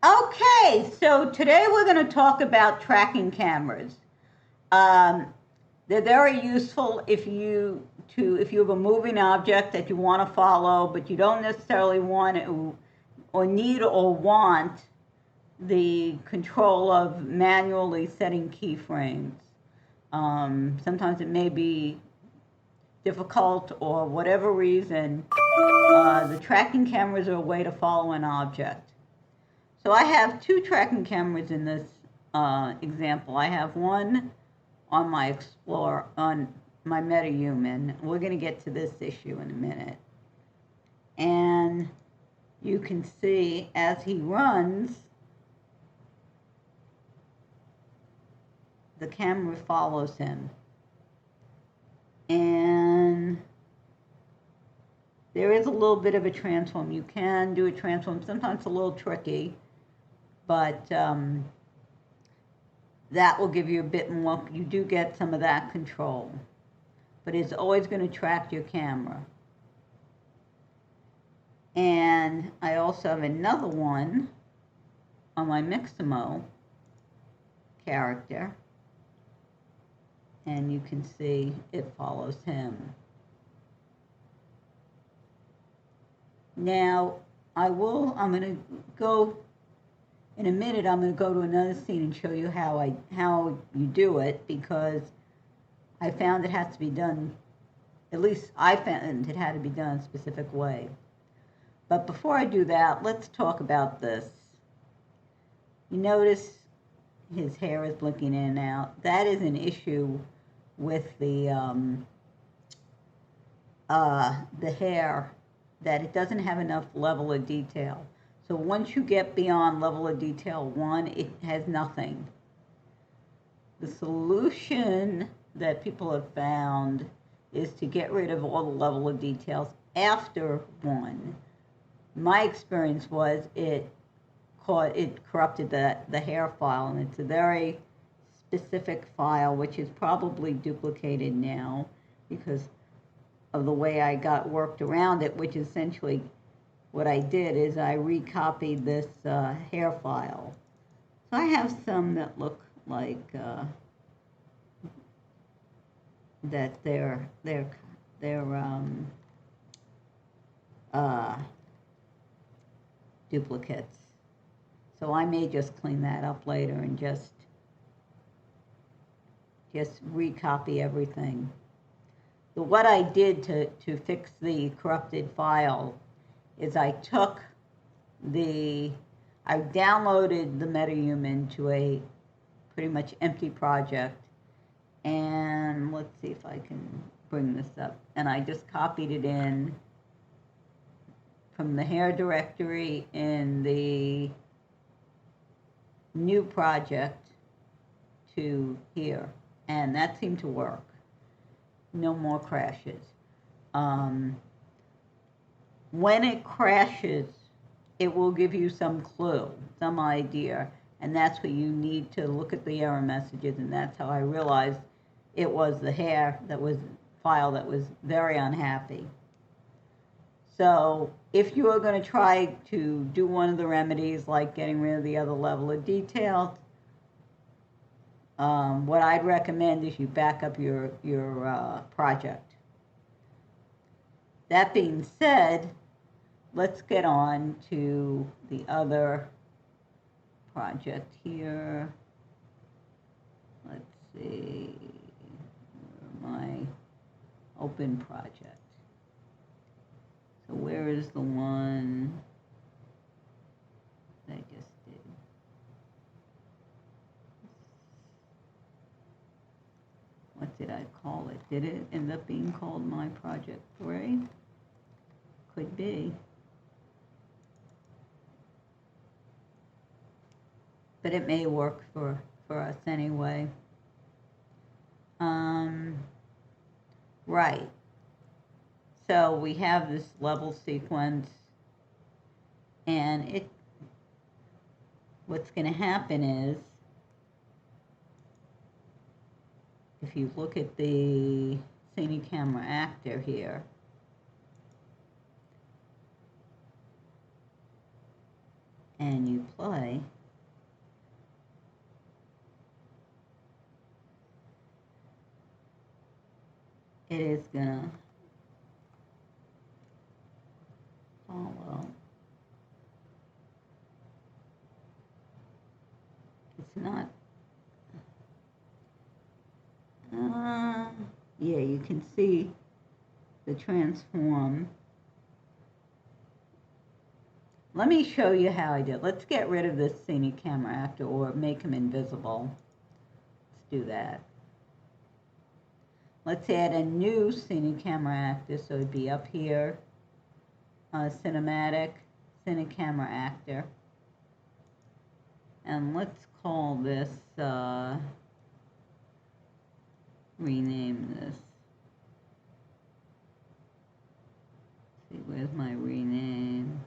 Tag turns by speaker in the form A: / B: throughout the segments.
A: Okay, so today we're going to talk about tracking cameras. Um, they're very useful if you have a moving object that you want to follow, but you don't necessarily want to, or need or want the control of manually setting keyframes. Sometimes it may be difficult, or whatever reason, the tracking cameras are a way to follow an object. So I have two tracking cameras in this example. I have one on my Explorer, on my Metahuman. We're going to get to this issue in a minute. And you can see as he runs, the camera follows him. And there is a little bit of a transform. You can do a transform. Sometimes it's a little tricky, but that will give you a bit more. You do get some of that control, but it's always going to track your camera. And I also have another one on my Mixamo character, and you can see it follows him. Now, I'm going to go, in a minute, I'm going to go to another scene and show you how you do it, because I found it has to be done, at least I found it had to be done a specific way. But before I do that, let's talk about this. You notice his hair is blinking in and out. That is an issue with the hair, that it doesn't have enough level of detail. So once you get beyond level of detail 1, it has nothing. The solution that people have found is to get rid of all the level of details after 1. My experience was it corrupted the hair file, and it's a very specific file, which is probably duplicated now because of the way I got worked around it, which essentially what I did is I recopied this hair file. So I have some that look like that they're duplicates. So I may just clean that up later and just recopy everything. So what I did to fix the corrupted file is I downloaded the Metahuman to a pretty much empty project, and let's see if I can bring this up, and I just copied it in from the hair directory in the new project to here, and that seemed to work. No more crashes. When it crashes, it will give you some clue, some idea, and that's what you need to look at the error messages, and that's how I realized it was the hair file that was very unhappy. So if you are going to try to do one of the remedies, like getting rid of the other level of detail, what I'd recommend is you back up your project. That being said, let's get on to the other project here. Let's see, my open project. So where is the one that I just did? What did I call it? Did it end up being called My Project 3? Could be. But it may work for us anyway. Right. So we have this level sequence, and what's going to happen is, if you look at the scene camera actor here, and you play, it is gonna follow. It's not, yeah, you can see the transform. Let me show you how I did. Let's get rid of this scenic camera actor or make him invisible. Let's do that. Let's add a new scenic camera actor, so it'd be up here, cinematic, scenic camera actor. And let's call this, rename this. Let's see, where's my rename?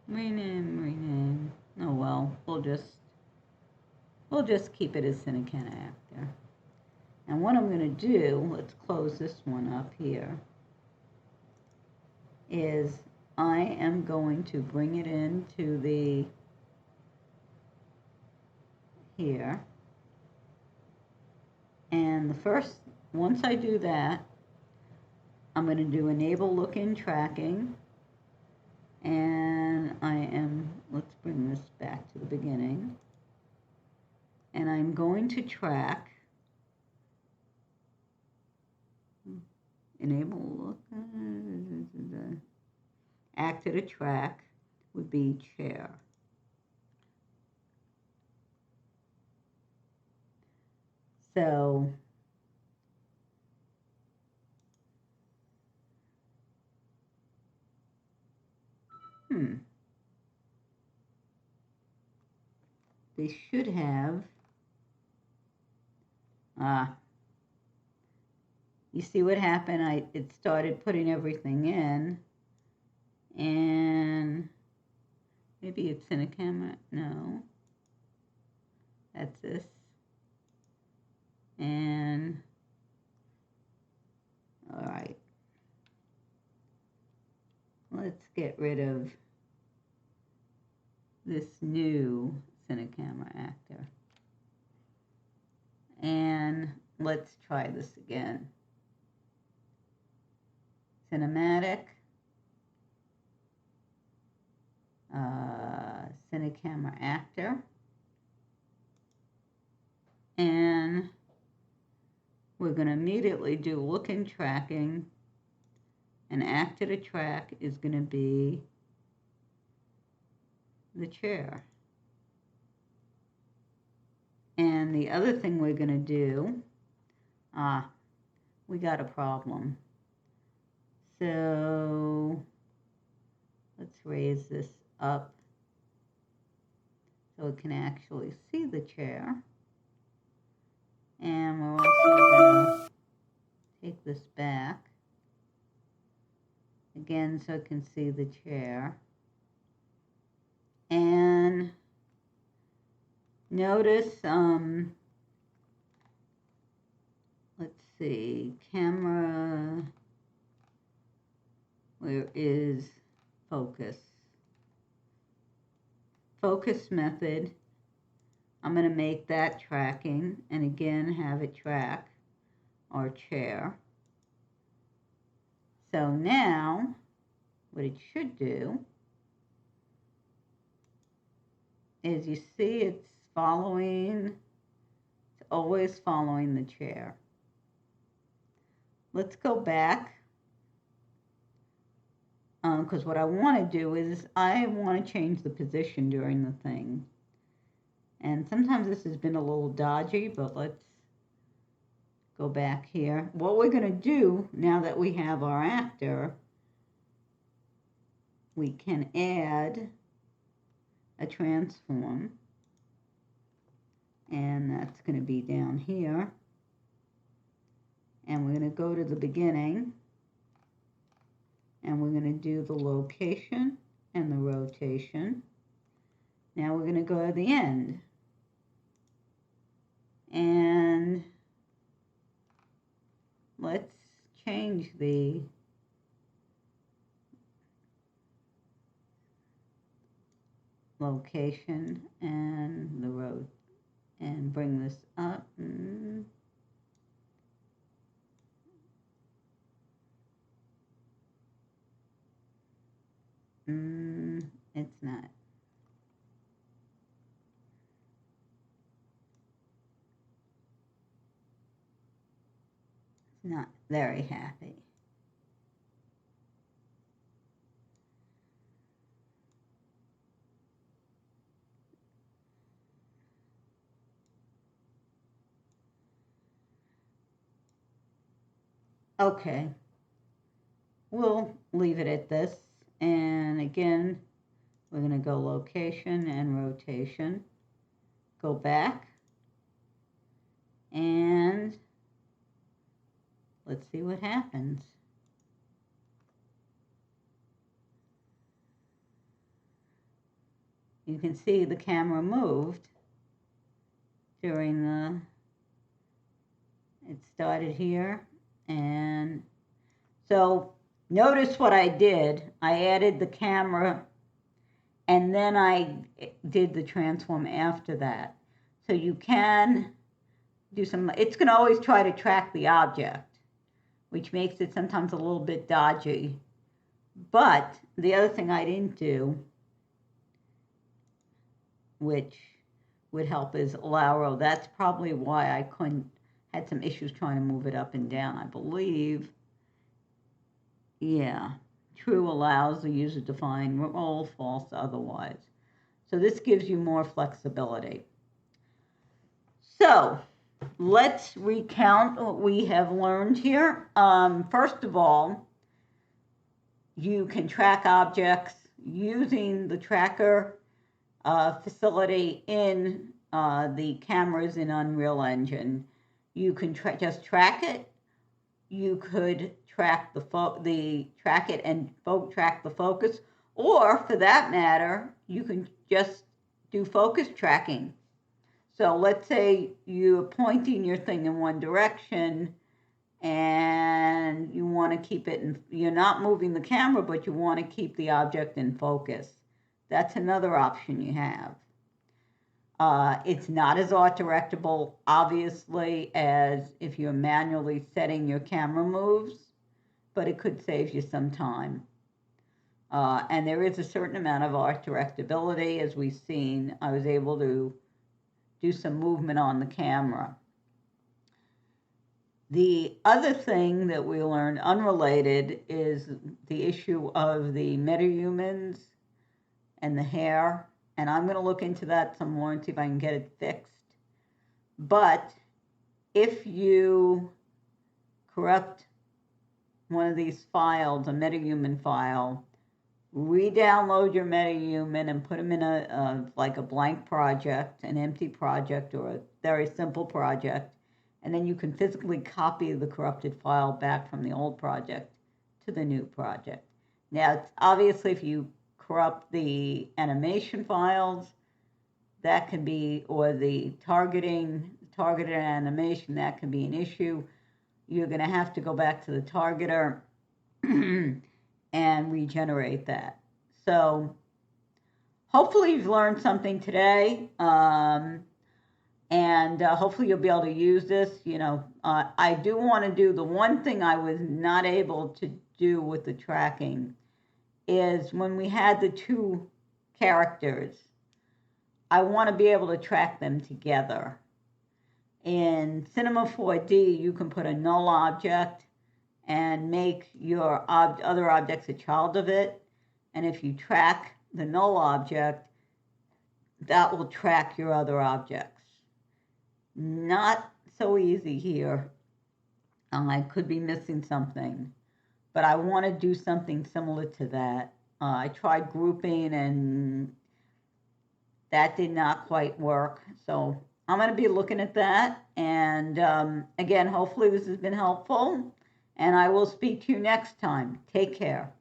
A: Rename. Oh well, we'll just keep it as Cinecana actor. And what I'm going to do, let's close this one up here, is I am going to bring it into the here. And once I do that, I'm going to do enable look-in tracking. And let's bring this back to the beginning. And I'm going to track, enable look, actor to track would be chair. So, they should have, you see what happened? It started putting everything in, and maybe it's in a camera, no, that's this, and, all right, let's get rid of this new Cinecamera actor. And let's try this again. Cinematic, Cinecamera actor. And we're going to immediately do look-in tracking. And actor to track is going to be the chair. And the other thing we're going to do, we got a problem. So let's raise this up so it can actually see the chair. And we're also going to take this back again so it can see the chair. And notice, let's see, camera, where is focus? Focus method, I'm going to make that tracking, and again have it track our chair. So now, what it should do is, you see it's always following the chair. Let's go back, because what I want to do is I want to change the position during the thing. And sometimes this has been a little dodgy, but let's go back here. What we're going to do, now that we have our actor, we can add a transform. And that's going to be down here. And we're going to go to the beginning. And we're going to do the location and the rotation. Now we're going to go to the end. And let's change the location and the road and bring this up. It's not. It's not very happy. Okay, we'll leave it at this. And again, we're going to go location and rotation. Go back. And let's see what happens. You can see the camera moved during the, it started here. And so notice what I did. I added the camera and then I did the transform after that. So you can do some, it's going to always try to track the object, which makes it sometimes a little bit dodgy. But the other thing I didn't do, which would help, is allow row. That's probably why I couldn't, had some issues trying to move it up and down, I believe. Yeah, true allows the user to define role, false otherwise. So this gives you more flexibility. So let's recount what we have learned here. First of all, you can track objects using the tracker facility in the cameras in Unreal Engine. You can just track it. You could track track it and track the focus, or for that matter, you can just do focus tracking. So let's say you're pointing your thing in one direction and you want to keep it in, you're not moving the camera, but you want to keep the object in focus. That's another option you have. It's not as auto-directable, obviously, as if you're manually setting your camera moves, but it could save you some time. And there is a certain amount of auto-directability. As we've seen, I was able to do some movement on the camera. The other thing that we learned, unrelated, is the issue of the metahumans and the hair. And I'm going to look into that some more and see if I can get it fixed. But if you corrupt one of these files, a metahuman file, re-download your metahuman and put them in like a blank project, an empty project, or a very simple project, and then you can physically copy the corrupted file back from the old project to the new project. Now, it's obviously, if you corrupt the animation files, that can be, or the targeted animation, that can be an issue. You're going to have to go back to the targeter and regenerate that. So hopefully you've learned something today, and hopefully you'll be able to use this. I do want to do the one thing I was not able to do with the tracking is when we had the two characters, I want to be able to track them together. In Cinema 4D, you can put a null object and make your other objects a child of it. And if you track the null object, that will track your other objects. Not so easy here. I could be missing something, but I want to do something similar to that. I tried grouping and that did not quite work. So I'm going to be looking at that. And again, hopefully this has been helpful. And I will speak to you next time. Take care.